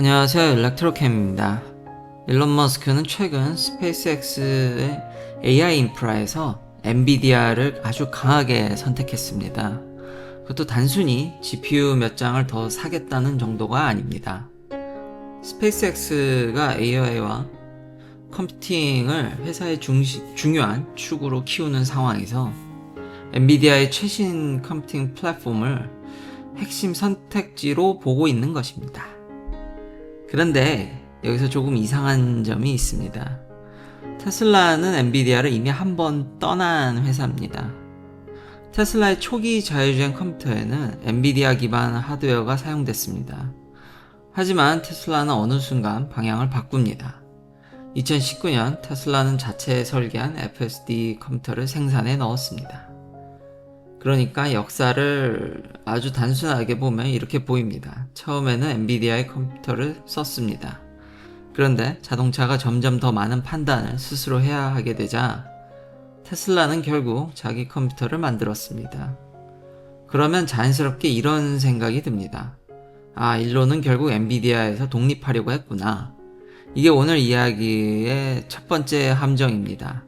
안녕하세요. 일렉트로캠입니다. 일론 머스크는 최근 스페이스X의 AI 인프라에서 엔비디아를 아주 강하게 선택했습니다. 그것도 단순히 GPU 몇 장을 더 사겠다는 정도가 아닙니다. 스페이스X가 AI와 컴퓨팅을 회사의 중요한 축으로 키우는 상황에서 엔비디아의 최신 컴퓨팅 플랫폼을 핵심 선택지로 보고 있는 것입니다. 그런데 여기서 조금 이상한 점이 있습니다. 테슬라는 엔비디아를 이미 한 번 떠난 회사입니다. 테슬라의 초기 자율주행 컴퓨터에는 엔비디아 기반 하드웨어가 사용됐습니다. 하지만 테슬라는 어느 순간 방향을 바꿉니다. 2019년 테슬라는 자체 설계한 FSD 컴퓨터를 생산해 넣었습니다. 그러니까 역사를 아주 단순하게 보면 이렇게 보입니다. 처음에는 엔비디아의 컴퓨터를 썼습니다. 그런데 자동차가 점점 더 많은 판단을 스스로 해야 하게 되자 테슬라는 결국 자기 컴퓨터를 만들었습니다. 그러면 자연스럽게 이런 생각이 듭니다. 일론은 결국 엔비디아에서 독립하려고 했구나. 이게 오늘 이야기의 첫 번째 함정입니다.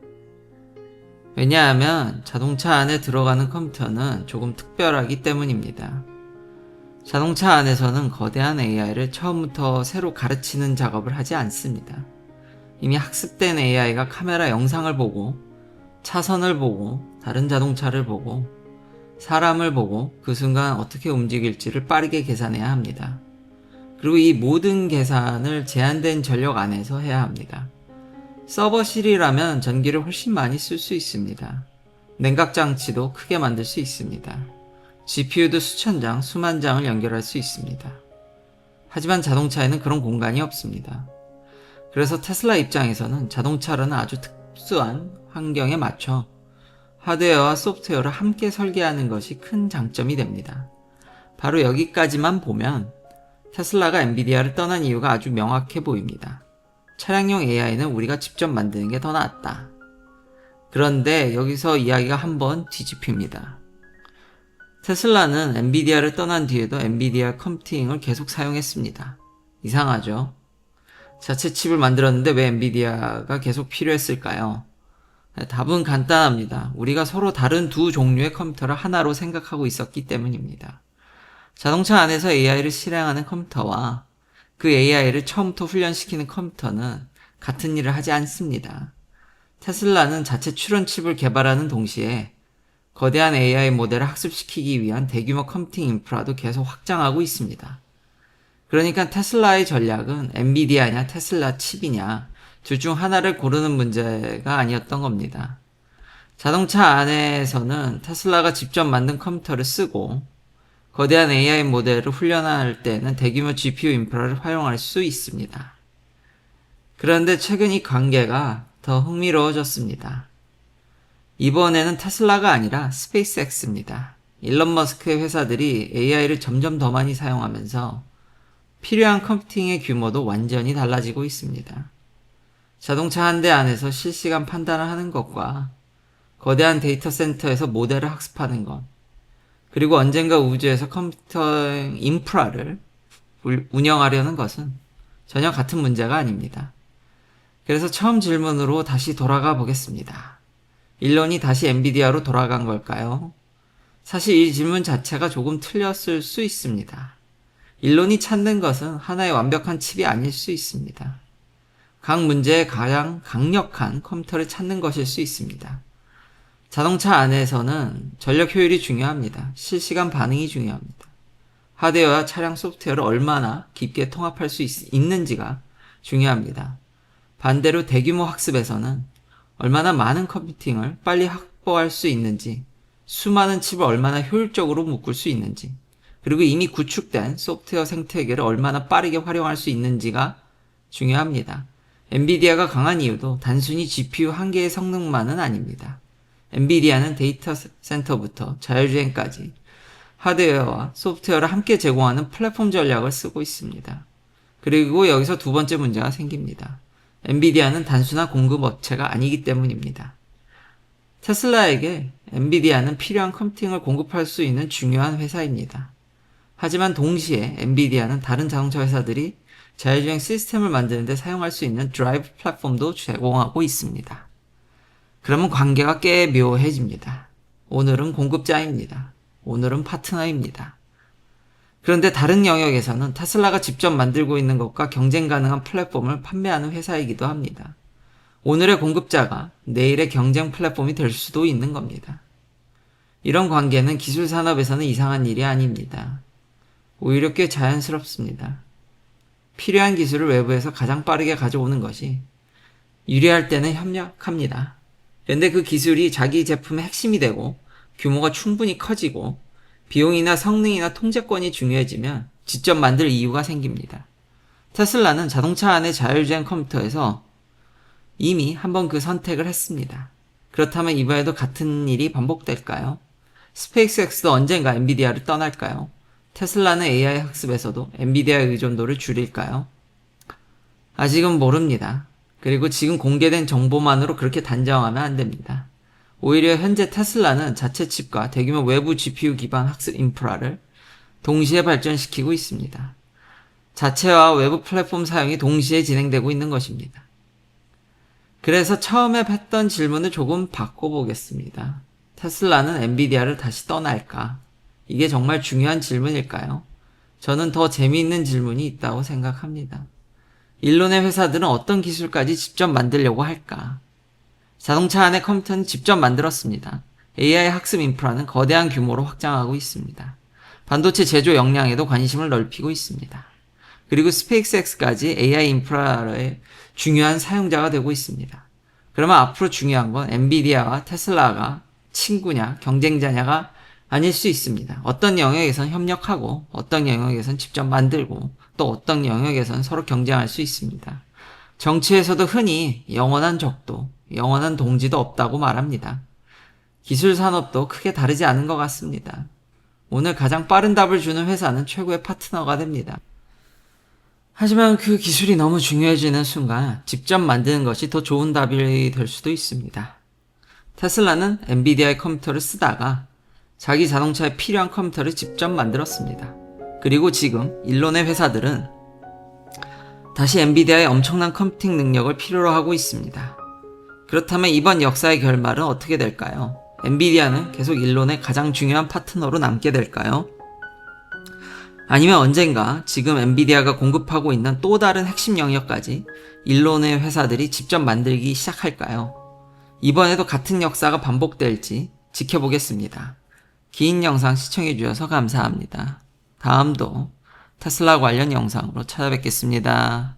왜냐하면 자동차 안에 들어가는 컴퓨터는 조금 특별하기 때문입니다. 자동차 안에서는 거대한 AI를 처음부터 새로 가르치는 작업을 하지 않습니다. 이미 학습된 AI가 카메라 영상을 보고, 차선을 보고, 다른 자동차를 보고, 사람을 보고 그 순간 어떻게 움직일지를 빠르게 계산해야 합니다. 그리고 이 모든 계산을 제한된 전력 안에서 해야 합니다. 서버실이라면 전기를 훨씬 많이 쓸 수 있습니다. 냉각장치도 크게 만들 수 있습니다. GPU도 수천 장, 수만 장을 연결할 수 있습니다. 하지만 자동차에는 그런 공간이 없습니다. 그래서 테슬라 입장에서는 자동차라는 아주 특수한 환경에 맞춰 하드웨어와 소프트웨어를 함께 설계하는 것이 큰 장점이 됩니다. 바로 여기까지만 보면 테슬라가 엔비디아를 떠난 이유가 아주 명확해 보입니다. 차량용 AI는 우리가 직접 만드는 게 더 낫다. 그런데 여기서 이야기가 한번 뒤집힙니다. 테슬라는 엔비디아를 떠난 뒤에도 엔비디아 컴퓨팅을 계속 사용했습니다. 이상하죠? 자체 칩을 만들었는데 왜 엔비디아가 계속 필요했을까요? 답은 간단합니다. 우리가 서로 다른 두 종류의 컴퓨터를 하나로 생각하고 있었기 때문입니다. 자동차 안에서 AI를 실행하는 컴퓨터와 그 AI를 처음부터 훈련시키는 컴퓨터는 같은 일을 하지 않습니다. 테슬라는 자체 추론칩을 개발하는 동시에 거대한 AI 모델을 학습시키기 위한 대규모 컴퓨팅 인프라도 계속 확장하고 있습니다. 그러니까 테슬라의 전략은 엔비디아냐 테슬라 칩이냐 둘 중 하나를 고르는 문제가 아니었던 겁니다. 자동차 안에서는 테슬라가 직접 만든 컴퓨터를 쓰고 거대한 AI 모델을 훈련할 때는 대규모 GPU 인프라를 활용할 수 있습니다. 그런데 최근 이 관계가 더 흥미로워졌습니다. 이번에는 테슬라가 아니라 스페이스X입니다. 일론 머스크의 회사들이 AI를 점점 더 많이 사용하면서 필요한 컴퓨팅의 규모도 완전히 달라지고 있습니다. 자동차 한 대 안에서 실시간 판단을 하는 것과 거대한 데이터 센터에서 모델을 학습하는 것, 그리고 언젠가 우주에서 컴퓨터 인프라를 운영하려는 것은 전혀 같은 문제가 아닙니다. 그래서 처음 질문으로 다시 돌아가 보겠습니다. 일론이 다시 엔비디아로 돌아간 걸까요? 사실 이 질문 자체가 조금 틀렸을 수 있습니다. 일론이 찾는 것은 하나의 완벽한 칩이 아닐 수 있습니다. 각 문제에 가장 강력한 컴퓨터를 찾는 것일 수 있습니다. 자동차 안에서는 전력 효율이 중요합니다. 실시간 반응이 중요합니다. 하드웨어와 차량 소프트웨어를 얼마나 깊게 통합할 수 있는지가 중요합니다. 반대로 대규모 학습에서는 얼마나 많은 컴퓨팅을 빨리 확보할 수 있는지, 수많은 칩을 얼마나 효율적으로 묶을 수 있는지, 그리고 이미 구축된 소프트웨어 생태계를 얼마나 빠르게 활용할 수 있는지가 중요합니다. 엔비디아가 강한 이유도 단순히 GPU 한 개의 성능만은 아닙니다. 엔비디아는 데이터 센터부터 자율주행까지 하드웨어와 소프트웨어를 함께 제공하는 플랫폼 전략을 쓰고 있습니다. 그리고 여기서 두 번째 문제가 생깁니다. 엔비디아는 단순한 공급 업체가 아니기 때문입니다. 테슬라에게 엔비디아는 필요한 컴퓨팅을 공급할 수 있는 중요한 회사입니다. 하지만 동시에 엔비디아는 다른 자동차 회사들이 자율주행 시스템을 만드는 데 사용할 수 있는 드라이브 플랫폼도 제공하고 있습니다. 그러면 관계가 꽤 묘해집니다. 오늘은 공급자입니다. 오늘은 파트너입니다. 그런데 다른 영역에서는 테슬라가 직접 만들고 있는 것과 경쟁 가능한 플랫폼을 판매하는 회사이기도 합니다. 오늘의 공급자가 내일의 경쟁 플랫폼이 될 수도 있는 겁니다. 이런 관계는 기술 산업에서는 이상한 일이 아닙니다. 오히려 꽤 자연스럽습니다. 필요한 기술을 외부에서 가장 빠르게 가져오는 것이 유리할 때는 협력합니다. 그런데 그 기술이 자기 제품의 핵심이 되고 규모가 충분히 커지고 비용이나 성능이나 통제권이 중요해지면 직접 만들 이유가 생깁니다. 테슬라는 자동차 안의 자율주행 컴퓨터에서 이미 한번 그 선택을 했습니다. 그렇다면 이번에도 같은 일이 반복될까요? 스페이스X도 언젠가 엔비디아를 떠날까요? 테슬라는 AI 학습에서도 엔비디아의 의존도를 줄일까요? 아직은 모릅니다. 그리고 지금 공개된 정보만으로 그렇게 단정하면 안 됩니다. 오히려 현재 테슬라는 자체 칩과 대규모 외부 GPU 기반 학습 인프라를 동시에 발전시키고 있습니다. 자체와 외부 플랫폼 사용이 동시에 진행되고 있는 것입니다. 그래서 처음에 했던 질문을 조금 바꿔보겠습니다. 테슬라는 엔비디아를 다시 떠날까? 이게 정말 중요한 질문일까요? 저는 더 재미있는 질문이 있다고 생각합니다. 일론의 회사들은 어떤 기술까지 직접 만들려고 할까? 자동차 안의 컴퓨터는 직접 만들었습니다. AI 학습 인프라는 거대한 규모로 확장하고 있습니다. 반도체 제조 역량에도 관심을 넓히고 있습니다. 그리고 스페이스X까지 AI 인프라의 중요한 사용자가 되고 있습니다. 그러면 앞으로 중요한 건 엔비디아와 테슬라가 친구냐 경쟁자냐가 아닐 수 있습니다. 어떤 영역에선 협력하고 어떤 영역에선 직접 만들고 또 어떤 영역에선 서로 경쟁할 수 있습니다. 정치에서도 흔히 영원한 적도, 영원한 동지도 없다고 말합니다. 기술 산업도 크게 다르지 않은 것 같습니다. 오늘 가장 빠른 답을 주는 회사는 최고의 파트너가 됩니다. 하지만 그 기술이 너무 중요해지는 순간 직접 만드는 것이 더 좋은 답이 될 수도 있습니다. 테슬라는 엔비디아의 컴퓨터를 쓰다가 자기 자동차에 필요한 컴퓨터를 직접 만들었습니다. 그리고 지금 일론의 회사들은 다시 엔비디아의 엄청난 컴퓨팅 능력을 필요로 하고 있습니다. 그렇다면 이번 역사의 결말은 어떻게 될까요? 엔비디아는 계속 일론의 가장 중요한 파트너로 남게 될까요? 아니면 언젠가 지금 엔비디아가 공급하고 있는 또 다른 핵심 영역까지 일론의 회사들이 직접 만들기 시작할까요? 이번에도 같은 역사가 반복될지 지켜보겠습니다. 긴 영상 시청해주셔서 감사합니다. 다음도 테슬라 관련 영상으로 찾아뵙겠습니다.